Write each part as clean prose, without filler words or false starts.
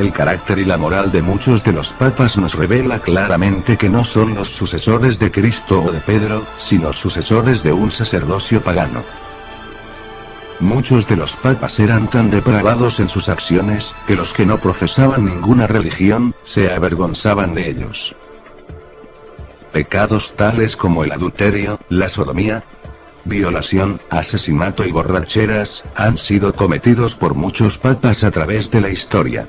El carácter y la moral de muchos de los papas nos revela claramente que no son los sucesores de Cristo o de Pedro, sino sucesores de un sacerdocio pagano. Muchos de los papas eran tan depravados en sus acciones, que los que no profesaban ninguna religión, se avergonzaban de ellos. Pecados tales como el adulterio, la sodomía, violación, asesinato y borracheras, han sido cometidos por muchos papas a través de la historia.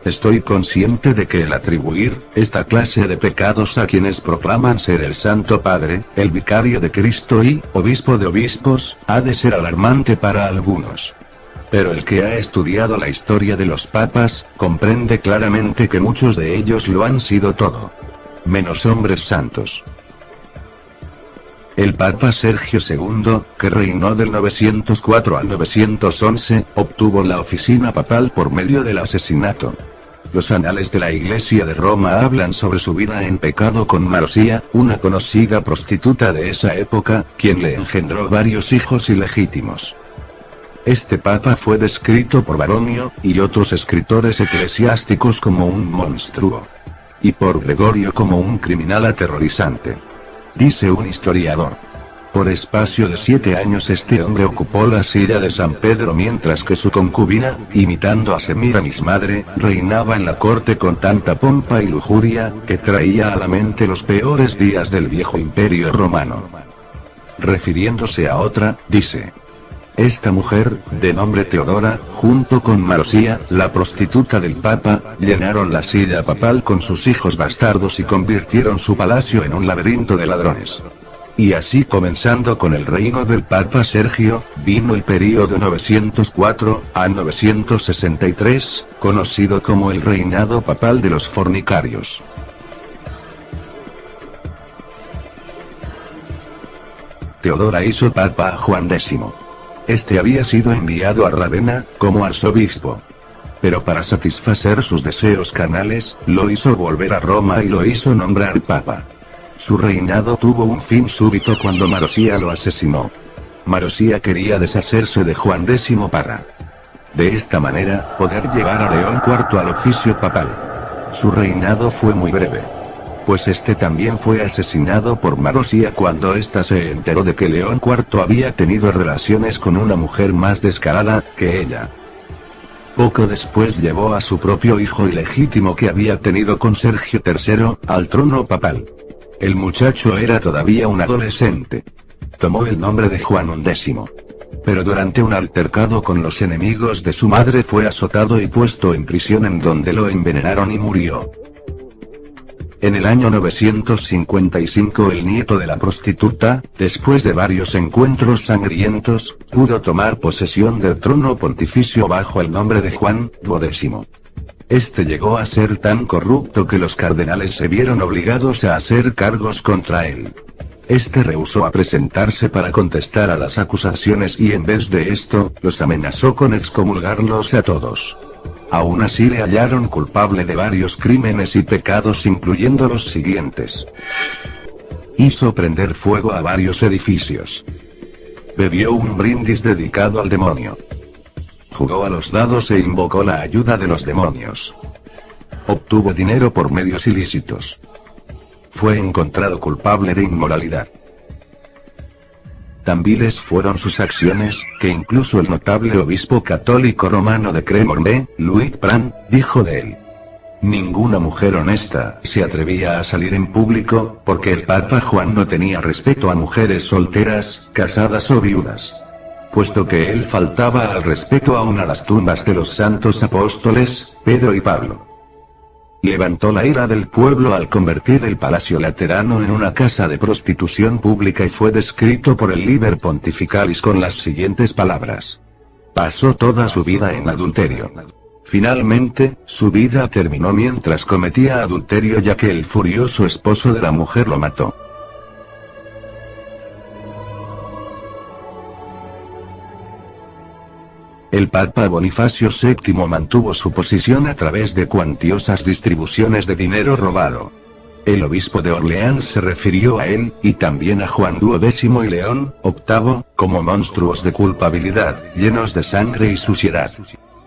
Estoy consciente de que el atribuir esta clase de pecados a quienes proclaman ser el Santo Padre, el Vicario de Cristo y Obispo de Obispos, ha de ser alarmante para algunos. Pero el que ha estudiado la historia de los papas, comprende claramente que muchos de ellos lo han sido todo, menos hombres santos. El Papa Sergio II, que reinó del 904 al 911, obtuvo la oficina papal por medio del asesinato. Los anales de la Iglesia de Roma hablan sobre su vida en pecado con Marosía, una conocida prostituta de esa época, quien le engendró varios hijos ilegítimos. Este papa fue descrito por Baronio, y otros escritores eclesiásticos como un monstruo. Y por Gregorio como un criminal aterrorizante. Dice un historiador: por espacio de 7 años este hombre ocupó la silla de San Pedro mientras que su concubina, imitando a Semíramis madre, reinaba en la corte con tanta pompa y lujuria, que traía a la mente los peores días del viejo imperio romano. Refiriéndose a otra, dice: esta mujer, de nombre Teodora, junto con Marosía, la prostituta del Papa, llenaron la silla papal con sus hijos bastardos y convirtieron su palacio en un laberinto de ladrones. Y así, comenzando con el reino del Papa Sergio, vino el período 904 a 963, conocido como el reinado papal de los fornicarios. Teodora hizo papa a Juan X. Este había sido enviado a Rávena, como arzobispo. Pero para satisfacer sus deseos carnales, lo hizo volver a Roma y lo hizo nombrar papa. Su reinado tuvo un fin súbito cuando Marosía lo asesinó. Marosía quería deshacerse de Juan X para, de esta manera, poder llevar a León IV al oficio papal. Su reinado fue muy breve, pues este también fue asesinado por Marosía cuando ésta se enteró de que León IV había tenido relaciones con una mujer más descarada que ella. Poco después llevó a su propio hijo ilegítimo que había tenido con Sergio III, al trono papal. El muchacho era todavía un adolescente. Tomó el nombre de Juan XI. Pero durante un altercado con los enemigos de su madre fue azotado y puesto en prisión, en donde lo envenenaron y murió. En el año 955 el nieto de la prostituta, después de varios encuentros sangrientos, pudo tomar posesión del trono pontificio bajo el nombre de Juan X. Este llegó a ser tan corrupto que los cardenales se vieron obligados a hacer cargos contra él. Este rehusó a presentarse para contestar a las acusaciones y en vez de esto, los amenazó con excomulgarlos a todos. Aún así le hallaron culpable de varios crímenes y pecados, incluyendo los siguientes. Hizo prender fuego a varios edificios. Bebió un brindis dedicado al demonio. Jugó a los dados e invocó la ayuda de los demonios. Obtuvo dinero por medios ilícitos. Fue encontrado culpable de inmoralidad. Tan viles fueron sus acciones, que incluso el notable obispo católico romano de Cremorne, Louis Pran, dijo de él: ninguna mujer honesta se atrevía a salir en público, porque el Papa Juan no tenía respeto a mujeres solteras, casadas o viudas. Puesto que él faltaba al respeto aún a las tumbas de los santos apóstoles, Pedro y Pablo. Levantó la ira del pueblo al convertir el Palacio Laterano en una casa de prostitución pública y fue descrito por el Liber Pontificalis con las siguientes palabras: pasó toda su vida en adulterio. Finalmente, su vida terminó mientras cometía adulterio, ya que el furioso esposo de la mujer lo mató. El Papa Bonifacio VII mantuvo su posición a través de cuantiosas distribuciones de dinero robado. El obispo de Orleans se refirió a él, y también a Juan X y León VIII, como monstruos de culpabilidad, llenos de sangre y suciedad.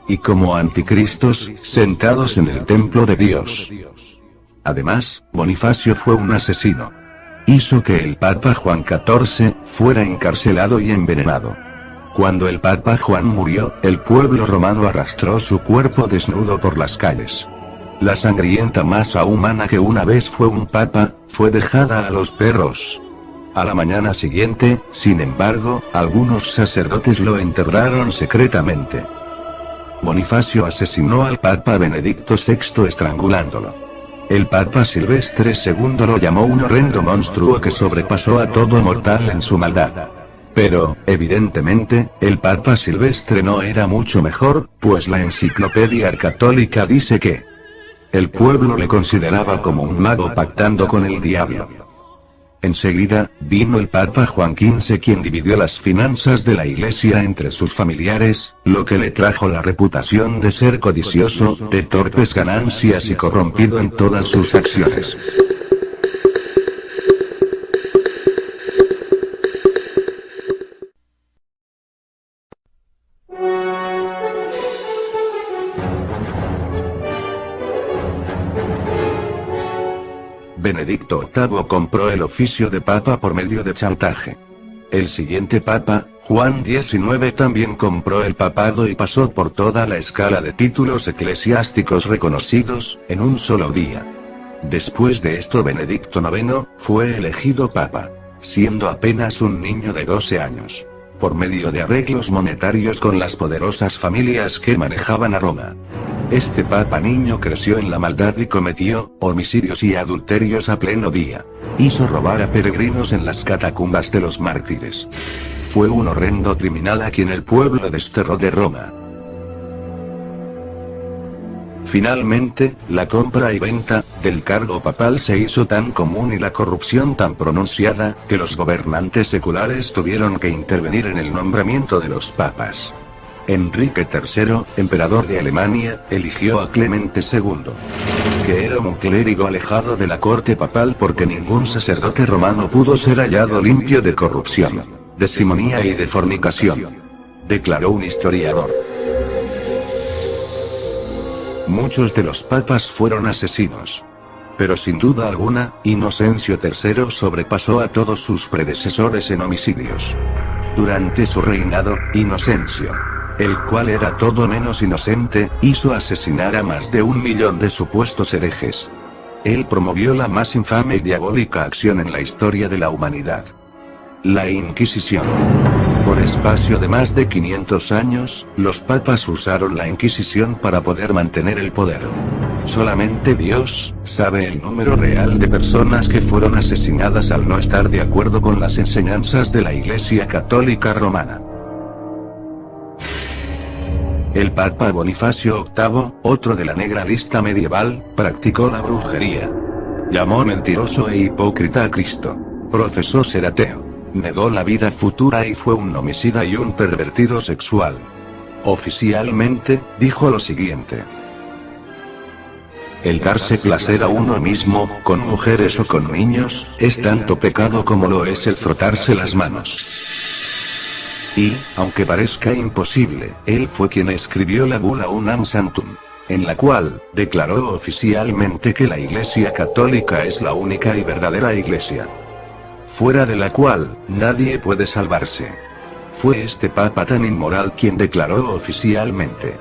y como anticristos, sentados en el templo de Dios. Además, Bonifacio fue un asesino. Hizo que el Papa Juan XIV fuera encarcelado y envenenado. Cuando el Papa Juan murió, el pueblo romano arrastró su cuerpo desnudo por las calles. La sangrienta masa humana que una vez fue un papa, fue dejada a los perros. A la mañana siguiente, sin embargo, algunos sacerdotes lo enterraron secretamente. Bonifacio asesinó al Papa Benedicto VI estrangulándolo. El Papa Silvestre II lo llamó un horrendo monstruo que sobrepasó a todo mortal en su maldad. Pero, evidentemente, el Papa Silvestre no era mucho mejor, pues la Enciclopedia Católica dice que el pueblo le consideraba como un mago pactando con el diablo. Enseguida, vino el Papa Juan XV, quien dividió las finanzas de la Iglesia entre sus familiares, lo que le trajo la reputación de ser codicioso, de torpes ganancias y corrompido en todas sus acciones. Benedicto VIII compró el oficio de papa por medio de chantaje. El siguiente papa, Juan XIX, también compró el papado y pasó por toda la escala de títulos eclesiásticos reconocidos, en un solo día. Después de esto, Benedicto IX fue elegido papa, siendo apenas un niño de 12 años, por medio de arreglos monetarios con las poderosas familias que manejaban a Roma. Este papa niño creció en la maldad y cometió homicidios y adulterios a pleno día. Hizo robar a peregrinos en las catacumbas de los mártires. Fue un horrendo criminal a quien el pueblo desterró de Roma. Finalmente, la compra y venta del cargo papal se hizo tan común y la corrupción tan pronunciada, que los gobernantes seculares tuvieron que intervenir en el nombramiento de los papas. Enrique III, emperador de Alemania, eligió a Clemente II, que era un clérigo alejado de la corte papal porque ningún sacerdote romano pudo ser hallado limpio de corrupción, de simonía y de fornicación, declaró un historiador. Muchos de los papas fueron asesinos. Pero sin duda alguna, Inocencio III sobrepasó a todos sus predecesores en homicidios. Durante su reinado, Inocencio, el cual era todo menos inocente, hizo asesinar a más de 1 millón de supuestos herejes. Él promovió la más infame y diabólica acción en la historia de la humanidad: la Inquisición. Por espacio de más de 500 años, los papas usaron la Inquisición para poder mantener el poder. Solamente Dios sabe el número real de personas que fueron asesinadas al no estar de acuerdo con las enseñanzas de la Iglesia Católica Romana. El Papa Bonifacio VIII, otro de la negra lista medieval, practicó la brujería. Llamó mentiroso e hipócrita a Cristo. Profesó ser ateo. Negó la vida futura y fue un homicida y un pervertido sexual. Oficialmente, dijo lo siguiente: el darse placer a uno mismo, con mujeres o con niños, es tanto pecado como lo es el frotarse las manos. Y, aunque parezca imposible, él fue quien escribió la bula Unam Santum, en la cual declaró oficialmente que la Iglesia Católica es la única y verdadera Iglesia, fuera de la cual nadie puede salvarse. Fue este papa tan inmoral quien declaró oficialmente: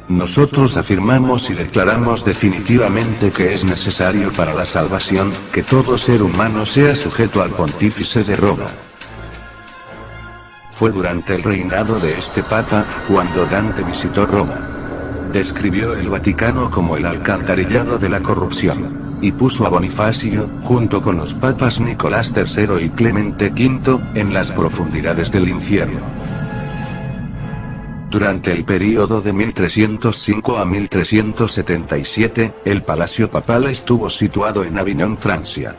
nosotros afirmamos y declaramos definitivamente que es necesario para la salvación, que todo ser humano sea sujeto al pontífice de Roma. Fue durante el reinado de este papa, cuando Dante visitó Roma. Describió el Vaticano como el alcantarillado de la corrupción, y puso a Bonifacio, junto con los papas Nicolás III y Clemente V, en las profundidades del infierno. Durante el período de 1305 a 1377, el palacio papal estuvo situado en Aviñón, Francia.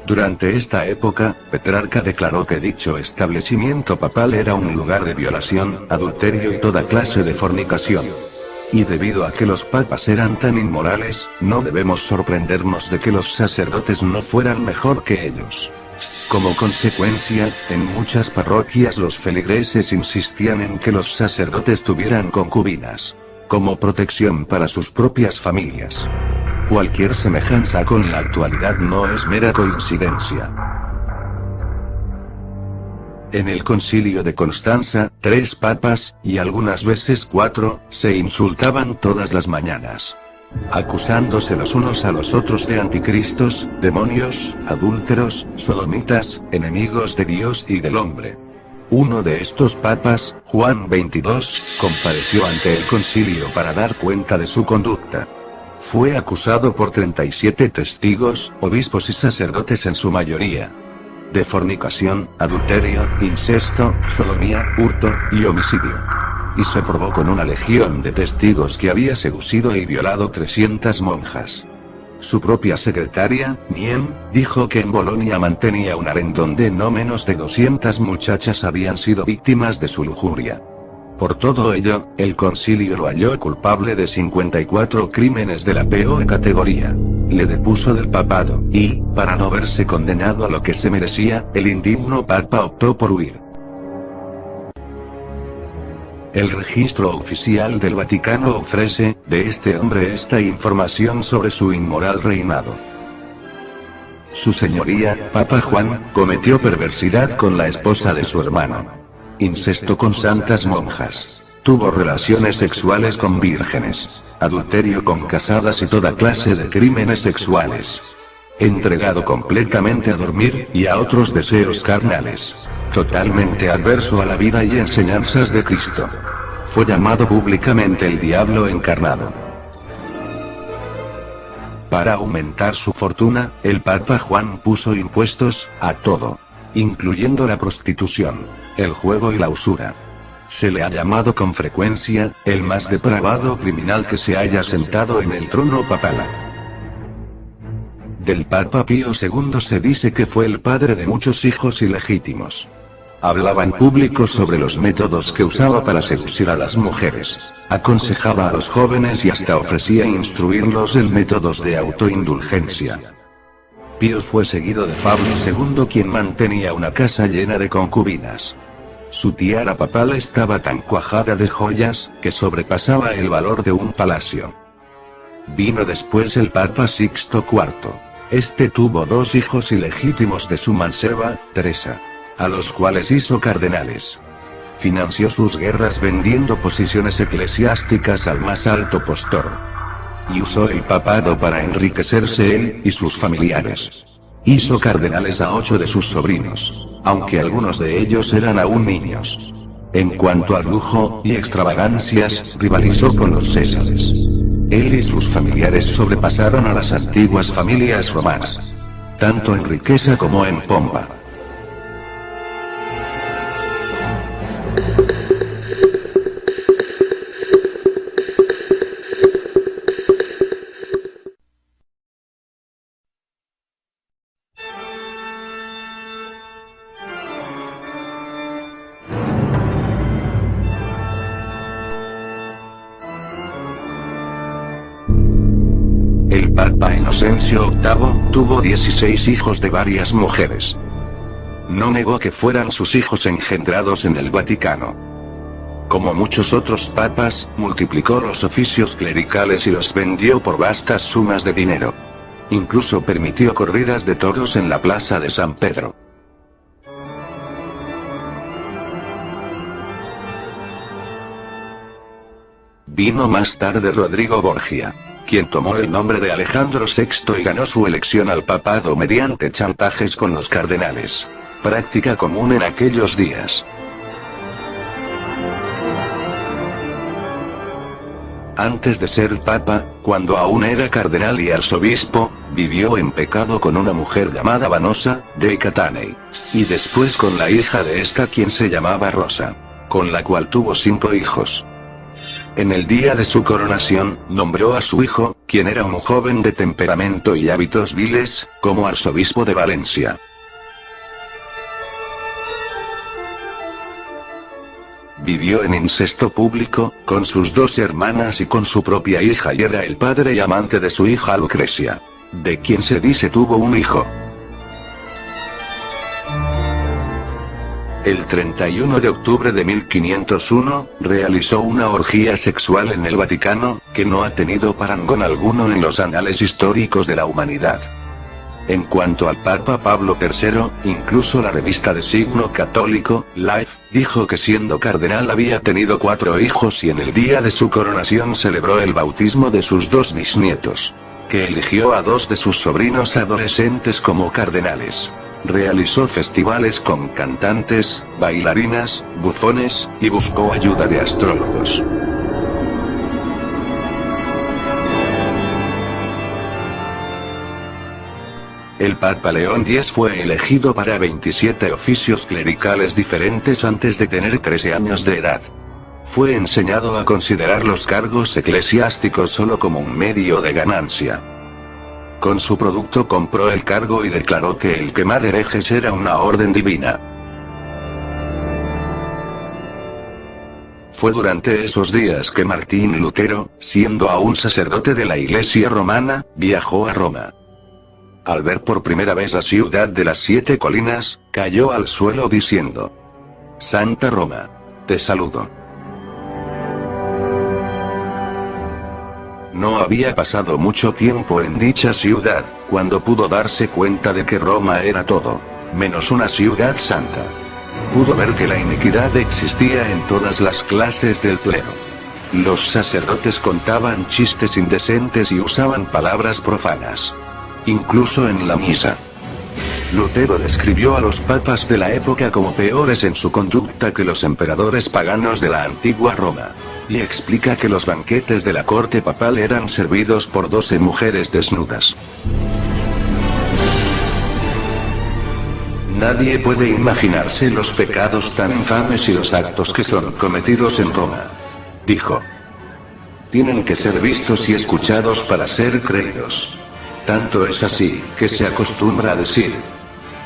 Durante esta época, Petrarca declaró que dicho establecimiento papal era un lugar de violación, adulterio y toda clase de fornicación. Y debido a que los papas eran tan inmorales, no debemos sorprendernos de que los sacerdotes no fueran mejor que ellos. Como consecuencia, en muchas parroquias los feligreses insistían en que los sacerdotes tuvieran concubinas, como protección para sus propias familias. Cualquier semejanza con la actualidad no es mera coincidencia. En el concilio de Constanza, 3 papas, y algunas veces 4, se insultaban todas las mañanas, acusándose los unos a los otros de anticristos, demonios, adúlteros, sodomitas, enemigos de Dios y del hombre. Uno de estos papas, Juan XXII, compareció ante el concilio para dar cuenta de su conducta. Fue acusado por 37 testigos, obispos y sacerdotes en su mayoría, de fornicación, adulterio, incesto, sodomía, hurto y homicidio. Y se probó con una legión de testigos que había seducido y violado 300 monjas. Su propia secretaria, Niem, dijo que en Bolonia mantenía un harén donde no menos de 200 muchachas habían sido víctimas de su lujuria. Por todo ello, el concilio lo halló culpable de 54 crímenes de la peor categoría. Le depuso del papado, y, para no verse condenado a lo que se merecía, el indigno papa optó por huir. El registro oficial del Vaticano ofrece, de este hombre, esta información sobre su inmoral reinado. Su señoría, Papa Juan, cometió perversidad con la esposa de su hermano. Incesto con santas monjas. Tuvo relaciones sexuales con vírgenes. Adulterio con casadas y toda clase de crímenes sexuales. Entregado completamente a dormir y a otros deseos carnales. Totalmente adverso a la vida y enseñanzas de Cristo. Fue llamado públicamente el diablo encarnado. Para aumentar su fortuna, el Papa Juan puso impuestos a todo, incluyendo la prostitución, el juego y la usura. Se le ha llamado con frecuencia, el más depravado criminal que se haya sentado en el trono papal. Del Papa Pío II se dice que fue el padre de muchos hijos ilegítimos. Hablaba en público sobre los métodos que usaba para seducir a las mujeres. Aconsejaba a los jóvenes y hasta ofrecía instruirlos en métodos de autoindulgencia. Pío fue seguido de Pablo II, quien mantenía una casa llena de concubinas. Su tiara papal estaba tan cuajada de joyas, que sobrepasaba el valor de un palacio. Vino después el Papa Sixto IV. Este tuvo 2 hijos ilegítimos de su manceba, Teresa, a los cuales hizo cardenales. Financió sus guerras vendiendo posiciones eclesiásticas al más alto postor. Y usó el papado para enriquecerse él y sus familiares. Hizo cardenales a 8 de sus sobrinos, aunque algunos de ellos eran aún niños. En cuanto al lujo y extravagancias, rivalizó con los césares. Él y sus familiares sobrepasaron a las antiguas familias romanas, tanto en riqueza como en pompa. El Papa Inocencio VIII tuvo 16 hijos de varias mujeres. No negó que fueran sus hijos engendrados en el Vaticano. Como muchos otros papas, multiplicó los oficios clericales y los vendió por vastas sumas de dinero. Incluso permitió corridas de toros en la plaza de San Pedro. Vino más tarde Rodrigo Borgia, quien tomó el nombre de Alejandro VI y ganó su elección al papado mediante chantajes con los cardenales, práctica común en aquellos días. Antes de ser papa, cuando aún era cardenal y arzobispo, vivió en pecado con una mujer llamada Vanosa, de Catanei, y después con la hija de esta, quien se llamaba Rosa, con la cual tuvo 5 hijos. En el día de su coronación, nombró a su hijo, quien era un joven de temperamento y hábitos viles, como arzobispo de Valencia. Vivió en incesto público, con sus 2 hermanas y con su propia hija, y era el padre y amante de su hija Lucrecia, de quien se dice tuvo un hijo. El 31 de octubre de 1501, realizó una orgía sexual en el Vaticano, que no ha tenido parangón alguno en los anales históricos de la humanidad. En cuanto al Papa Pablo III, incluso la revista de signo católico, Life, dijo que siendo cardenal había tenido 4 hijos y en el día de su coronación celebró el bautismo de sus 2 bisnietos. Que eligió a 2 de sus sobrinos adolescentes como cardenales. Realizó festivales con cantantes, bailarinas, bufones, y buscó ayuda de astrólogos. El Papa León X fue elegido para 27 oficios clericales diferentes antes de tener 13 años de edad. Fue enseñado a considerar los cargos eclesiásticos solo como un medio de ganancia. Con su producto compró el cargo y declaró que el quemar herejes era una orden divina. Fue durante esos días que Martín Lutero, siendo aún sacerdote de la Iglesia romana, viajó a Roma. Al ver por primera vez la ciudad de las 7 colinas, cayó al suelo diciendo: Santa Roma, te saludo. No había pasado mucho tiempo en dicha ciudad, cuando pudo darse cuenta de que Roma era todo, menos una ciudad santa. Pudo ver que la iniquidad existía en todas las clases del clero. Los sacerdotes contaban chistes indecentes y usaban palabras profanas. Incluso en la misa. Lutero describió a los papas de la época como peores en su conducta que los emperadores paganos de la antigua Roma. Y explica que los banquetes de la corte papal eran servidos por 12 mujeres desnudas. Nadie puede imaginarse los pecados tan infames y los actos que son cometidos en Roma. Dijo. Tienen que ser vistos y escuchados para ser creídos. Tanto es así, que se acostumbra a decir: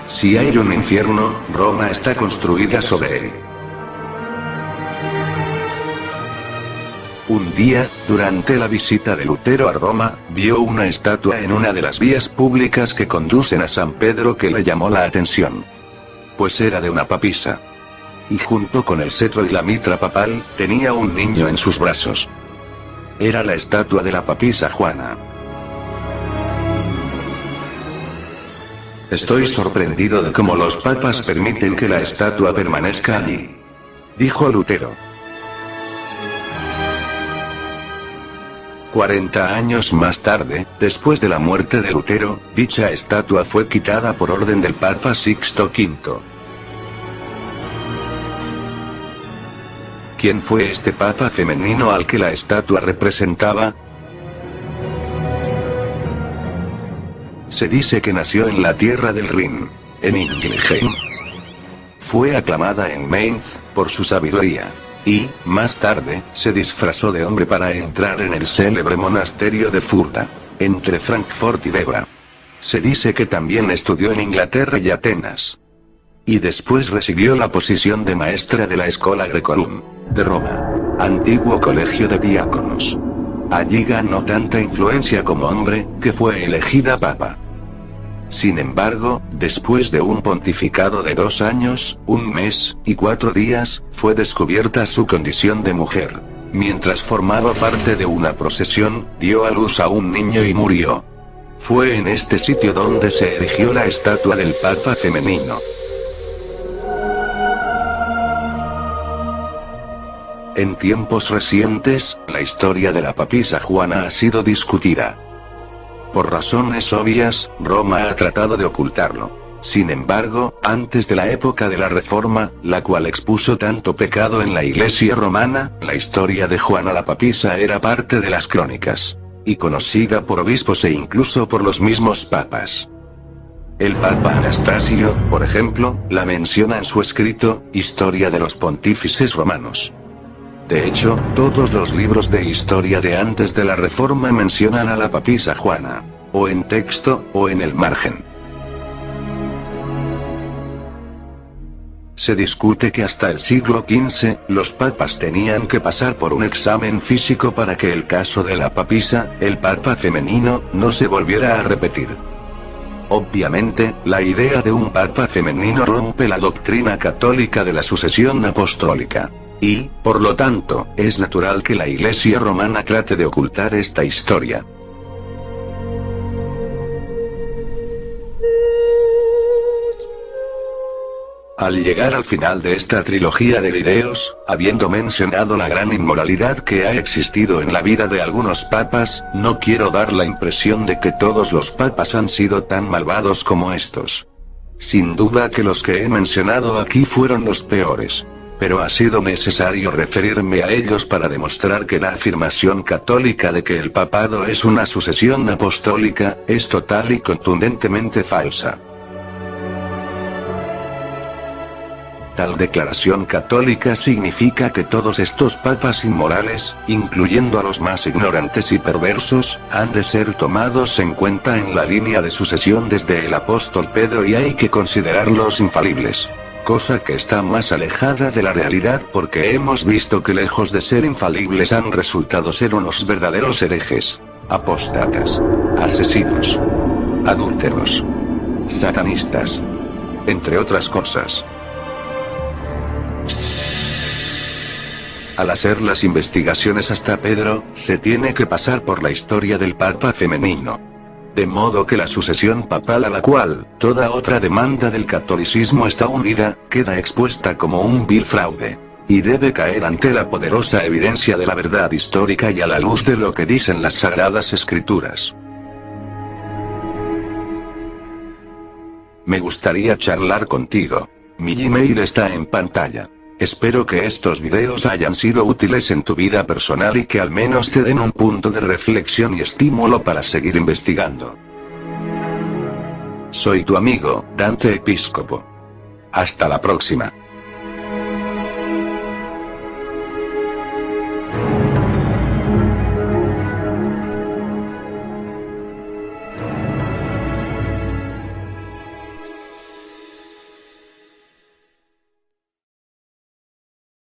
si hay un infierno, Roma está construida sobre él. Un día, durante la visita de Lutero a Roma, vio una estatua en una de las vías públicas que conducen a San Pedro que le llamó la atención. Pues era de una papisa. Y junto con el cetro y la mitra papal, tenía un niño en sus brazos. Era la estatua de la papisa Juana. Estoy sorprendido de cómo los papas permiten que la estatua permanezca allí, dijo Lutero. 40 años más tarde, después de la muerte de Lutero, dicha estatua fue quitada por orden del Papa Sixto V. ¿Quién fue este papa femenino al que la estatua representaba? Se dice que nació en la tierra del Rin, en Ingelheim. Fue aclamada en Mainz, por su sabiduría. Y, más tarde, se disfrazó de hombre para entrar en el célebre monasterio de Fulda, entre Frankfurt y Wegra. Se dice que también estudió en Inglaterra y Atenas. Y después recibió la posición de maestra de la Schola Graecorum, de Roma, antiguo colegio de diáconos. Allí ganó tanta influencia como hombre, que fue elegida papa. Sin embargo, después de un pontificado de 2 años, 1 mes, y 4 días, fue descubierta su condición de mujer. Mientras formaba parte de una procesión, dio a luz a un niño y murió. Fue en este sitio donde se erigió la estatua del Papa femenino. En tiempos recientes, la historia de la papisa Juana ha sido discutida. Por razones obvias, Roma ha tratado de ocultarlo. Sin embargo, antes de la época de la Reforma, la cual expuso tanto pecado en la Iglesia romana, la historia de Juana la papisa era parte de las crónicas. Y conocida por obispos e incluso por los mismos papas. El Papa Anastasio, por ejemplo, la menciona en su escrito, Historia de los Pontífices Romanos. De hecho, todos los libros de historia de antes de la Reforma mencionan a la papisa Juana, o en texto, o en el margen. Se discute que hasta el siglo XV, los papas tenían que pasar por un examen físico para que el caso de la papisa, el papa femenino, no se volviera a repetir. Obviamente, la idea de un papa femenino rompe la doctrina católica de la sucesión apostólica. Y, por lo tanto, es natural que la Iglesia romana trate de ocultar esta historia. Al llegar al final de esta trilogía de videos, habiendo mencionado la gran inmoralidad que ha existido en la vida de algunos papas, no quiero dar la impresión de que todos los papas han sido tan malvados como estos. Sin duda que los que he mencionado aquí fueron los peores. Pero ha sido necesario referirme a ellos para demostrar que la afirmación católica de que el papado es una sucesión apostólica, es total y contundentemente falsa. Tal declaración católica significa que todos estos papas inmorales, incluyendo a los más ignorantes y perversos, han de ser tomados en cuenta en la línea de sucesión desde el apóstol Pedro y hay que considerarlos infalibles. Cosa que está más alejada de la realidad porque hemos visto que lejos de ser infalibles han resultado ser unos verdaderos herejes, apóstatas, asesinos, adúlteros, satanistas, entre otras cosas. Al hacer las investigaciones hasta Pedro, se tiene que pasar por la historia del papa femenino. De modo que la sucesión papal a la cual toda otra demanda del catolicismo está unida, queda expuesta como un vil fraude. Y debe caer ante la poderosa evidencia de la verdad histórica y a la luz de lo que dicen las sagradas escrituras. Me gustaría charlar contigo. Mi Gmail está en pantalla. Espero que estos videos hayan sido útiles en tu vida personal y que al menos te den un punto de reflexión y estímulo para seguir investigando. Soy tu amigo, Dante Episcopo. Hasta la próxima.